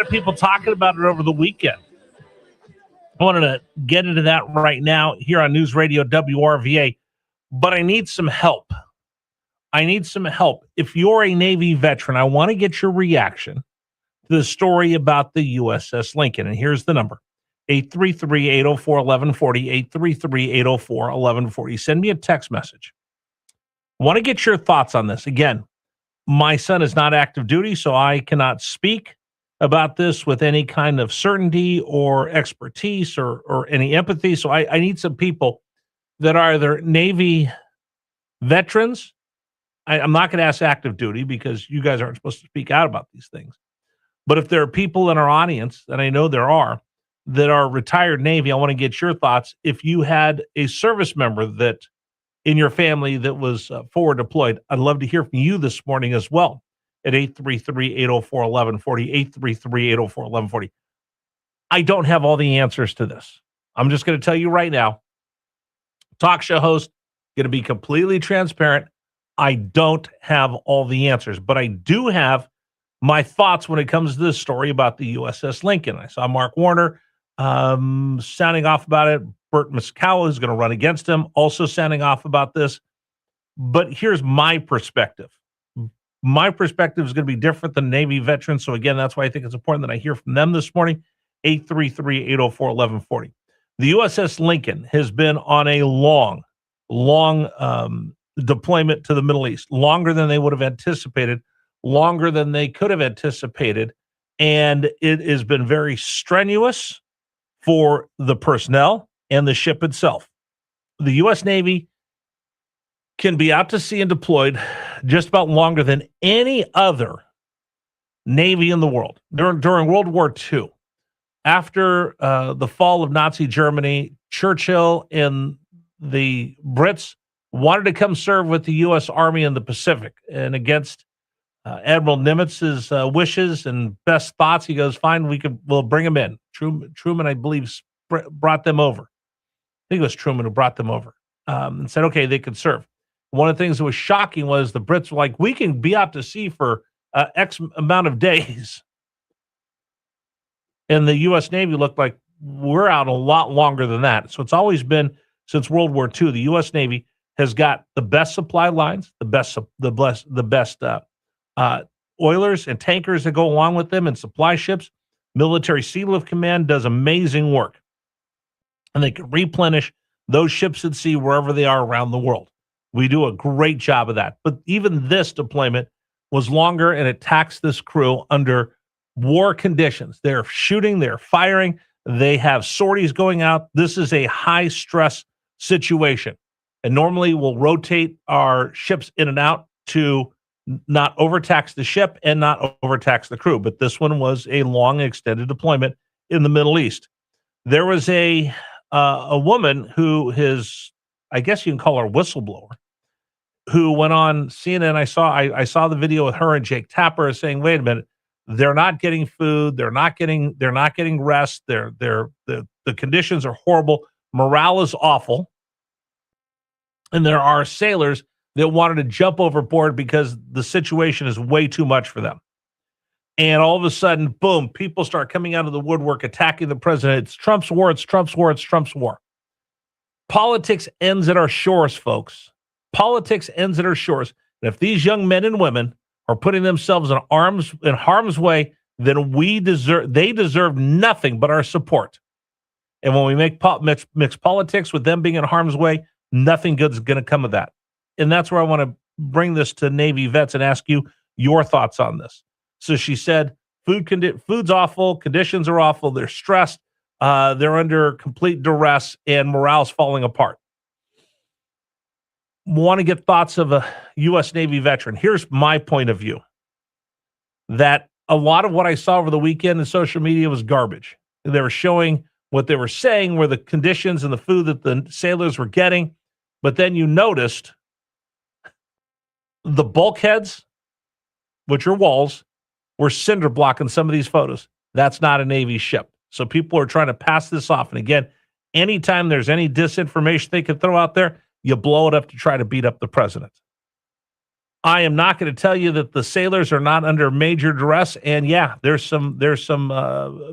People talking about it over the weekend. I wanted to get into that right now here on News Radio WRVA, but I need some help. If you're a Navy veteran, I want to get your reaction to the story about the USS Lincoln. And here's the number: 833-804-1140, 833-804-1140. Send me a text message. I want to get your thoughts on this. Again, my son is not active duty, so I cannot speak about this with any kind of certainty or expertise or any empathy. So I need some people that are either Navy veterans. I'm not going to ask active duty because you guys aren't supposed to speak out about these things. But if there are people in our audience, and I know there are, that are retired Navy, I want to get your thoughts. If you had a service member that in your family that was forward deployed, I'd love to hear from you this morning as well at 833-804-1140, 833-804-1140. I don't have all the answers to this. I'm just going to tell you right now, talk show host, going to be completely transparent. I don't have all the answers, but I do have my thoughts when it comes to this story about the USS Lincoln. I saw Mark Warner sounding off about it. Burt Muskow is going to run against him, also sounding off about this. But here's my perspective. My perspective is going to be different than Navy veterans. So again, that's why I think it's important that I hear from them this morning. 833-804-1140. The USS Lincoln has been on a long deployment to the Middle East, longer than they would have anticipated, longer than they could have anticipated. And it has been very strenuous for the personnel and the ship itself. The U.S. Navy can be out to sea and deployed just about longer than any other Navy in the world. During World War II, after the fall of Nazi Germany, Churchill and the Brits wanted to come serve with the U.S. Army in the Pacific. And against Admiral Nimitz's wishes and best thoughts, he goes, fine, we'll bring them in. Truman, I believe, brought them over. I think it was Truman who brought them over and said, okay, they could serve. One of the things that was shocking was the Brits were like, we can be out to sea for X amount of days. And the U.S. Navy looked like we're out a lot longer than that. So it's always been, since World War II, the U.S. Navy has got the best supply lines, the best oilers and tankers that go along with them and supply ships. Military Sea Lift Command does amazing work. And they can replenish those ships at sea wherever they are around the world. We do a great job of that. But even this deployment was longer, and it taxed this crew under war conditions. They're shooting, they're firing, they have sorties going out. This is a high-stress situation. And normally we'll rotate our ships in and out to not overtax the ship and not overtax the crew. But this one was a long, extended deployment in the Middle East. There was a woman who I guess you can call her a whistleblower, who went on CNN. I saw the video with her and Jake Tapper saying, wait a minute, they're not getting food, they're not getting rest, the conditions are horrible, morale is awful. And there are sailors that wanted to jump overboard because the situation is way too much for them. And all of a sudden, boom, people start coming out of the woodwork, attacking the president. It's Trump's war, it's Trump's war, it's Trump's war. Politics ends at our shores, folks. Politics ends at our shores. And if these young men and women are putting themselves in harm's way, then they deserve nothing but our support. And when we mix politics with them being in harm's way, nothing good's going to come of that. And that's where I want to bring this to Navy vets and ask you your thoughts on this. So she said, food's awful, conditions are awful, they're stressed, they're under complete duress, and morale's falling apart. Want to get thoughts of a U.S. Navy veteran. Here's my point of view. That a lot of what I saw over the weekend in social media was garbage. They were showing what they were saying were the conditions and the food that the sailors were getting. But then you noticed the bulkheads, which are walls, were cinder block in some of these photos. That's not a Navy ship. So people are trying to pass this off. And again, anytime there's any disinformation they can throw out there, you blow it up to try to beat up the president. I am not going to tell you that the sailors are not under major duress. And yeah, there's some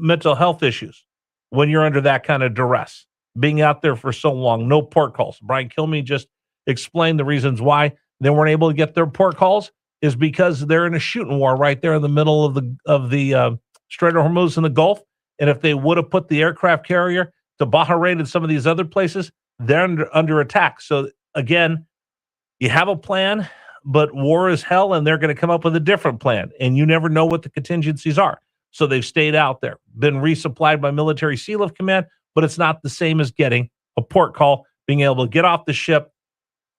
mental health issues when you're under that kind of duress, being out there for so long. No port calls. Brian Kilmeade just explained the reasons why they weren't able to get their port calls is because they're in a shooting war right there in the middle of the Strait of Hormuz in the Gulf. And if they would have put the aircraft carrier to Bahrain and some of these other places, they're under attack. So again, you have a plan, but war is hell, and they're going to come up with a different plan, and you never know what the contingencies are. So they've stayed out there, been resupplied by Military Sea Lift Command, but it's not the same as getting a port call, being able to get off the ship,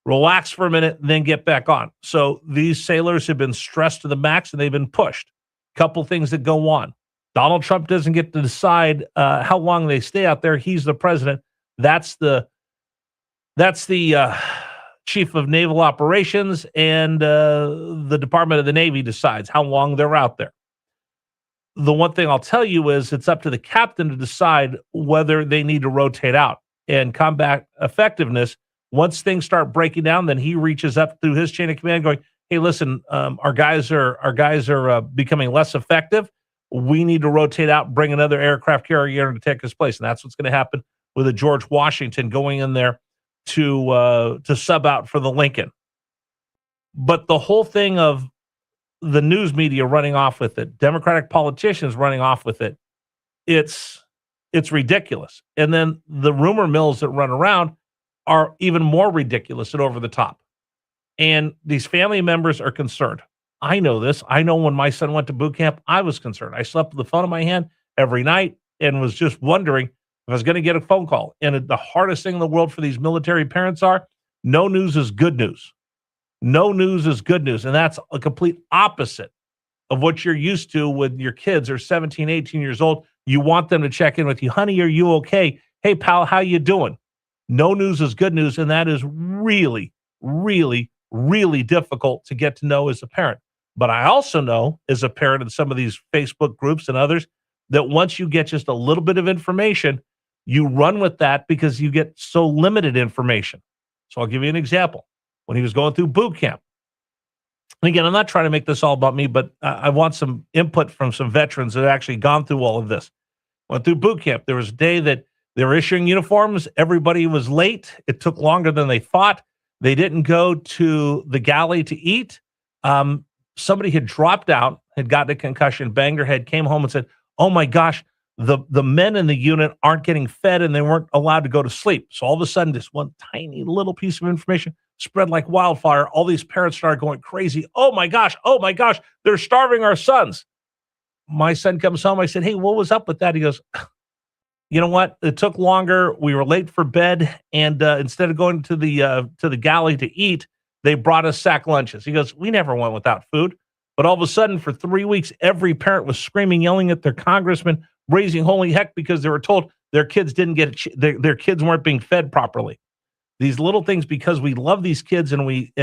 relax for a minute, and then get back on. So these sailors have been stressed to the max, and they've been pushed. Couple things that go on. Donald Trump doesn't get to decide how long they stay out there. He's the president. That's the Chief of Naval Operations, and the Department of the Navy decides how long they're out there. The one thing I'll tell you is it's up to the captain to decide whether they need to rotate out. And combat effectiveness, once things start breaking down, then he reaches up through his chain of command going, hey, listen, our guys are becoming less effective. We need to rotate out, bring another aircraft carrier to take his place. And that's what's going to happen with a George Washington going in there to sub out for the Lincoln. But the whole thing of the news media running off with it, Democratic politicians running off with it, it's ridiculous. And then the rumor mills that run around are even more ridiculous and over the top. And these family members are concerned. I know this. I know when my son went to boot camp, I was concerned. I slept with the phone in my hand every night and was just wondering if I was going to get a phone call. And the hardest thing in the world for these military parents are, no news is good news. No news is good news. And that's a complete opposite of what you're used to when your kids are 17, 18 years old. You want them to check in with you. Honey, are you okay? Hey, pal, how you doing? No news is good news. And that is really, really, really difficult to get to know as a parent. But I also know as a parent in some of these Facebook groups and others that once you get just a little bit of information, you run with that because you get so limited information. So I'll give you an example. When he was going through boot camp, and again, I'm not trying to make this all about me, but I want some input from some veterans that have actually gone through all of this. Went through boot camp. There was a day that they were issuing uniforms. Everybody was late. It took longer than they thought. They didn't go to the galley to eat. Somebody had dropped out, had gotten a concussion, banged their head, came home and said, oh my gosh, the men in the unit aren't getting fed and they weren't allowed to go to sleep. So all of a sudden, this one tiny little piece of information spread like wildfire. All these parents started going crazy. Oh my gosh, they're starving our sons. My son comes home. I said, hey, what was up with that? He goes, you know what? It took longer. We were late for bed. And instead of going to the galley to eat, they brought us sack lunches. He goes, we never went without food. But all of a sudden, for 3 weeks, every parent was screaming, yelling at their congressman, raising holy heck because they were told their kids didn't get their kids weren't being fed properly. These little things, because we love these kids and we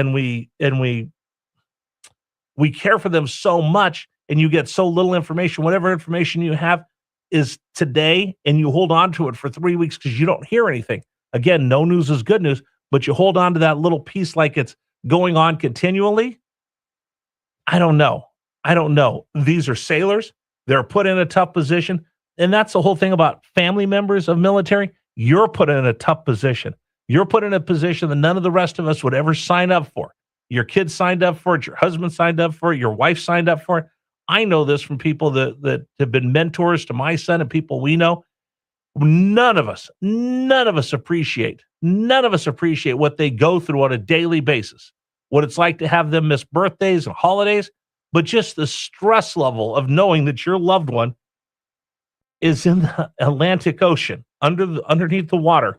care for them so much, and you get so little information. Whatever information you have is today, and you hold on to it for 3 weeks because you don't hear anything. Again, no news is good news, but you hold on to that little piece like it's going on continually. I don't know. These are sailors. They're put in a tough position. And that's the whole thing about family members of military. You're put in a tough position. You're put in a position that none of the rest of us would ever sign up for. Your kids signed up for it. Your husband signed up for it. Your wife signed up for it. I know this from people that have been mentors to my son and people we know. None of us appreciate what they go through on a daily basis, what it's like to have them miss birthdays and holidays, but just the stress level of knowing that your loved one is in the Atlantic Ocean underneath the water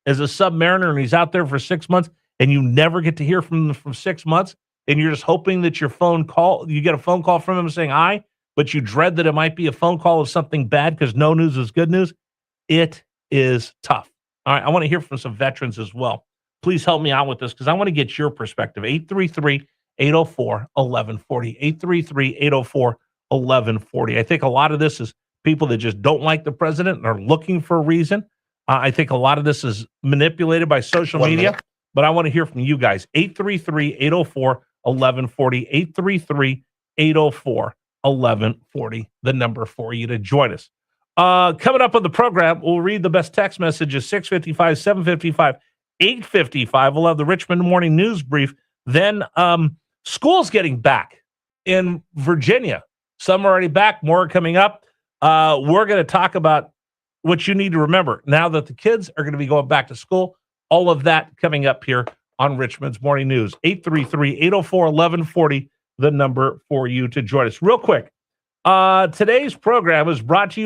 as a submariner, and he's out there for 6 months, and you never get to hear from him for 6 months, and you're just hoping that you get a phone call from him saying hi, but you dread that it might be a phone call of something bad because no news is good news. It is tough. All right, I want to hear from some veterans as well. Please help me out with this because I want to get your perspective. 833-804-1140. 833-804-1140. I think a lot of this is people that just don't like the president and are looking for a reason. I think a lot of this is manipulated by social media, but I want to hear from you guys. 833-804-1140. 1140. 833-804-1140, the number for you to join us. Coming up on the program, we'll read the best text messages, 655, 755, 855. We'll have the Richmond Morning News Brief. Then school's getting back in Virginia. Some are already back, more are coming up. We're going to talk about what you need to remember now that the kids are going to be going back to school. All of that coming up here on Richmond's Morning News. 833-804-1140, the number for you to join us. Real quick, today's program is brought to you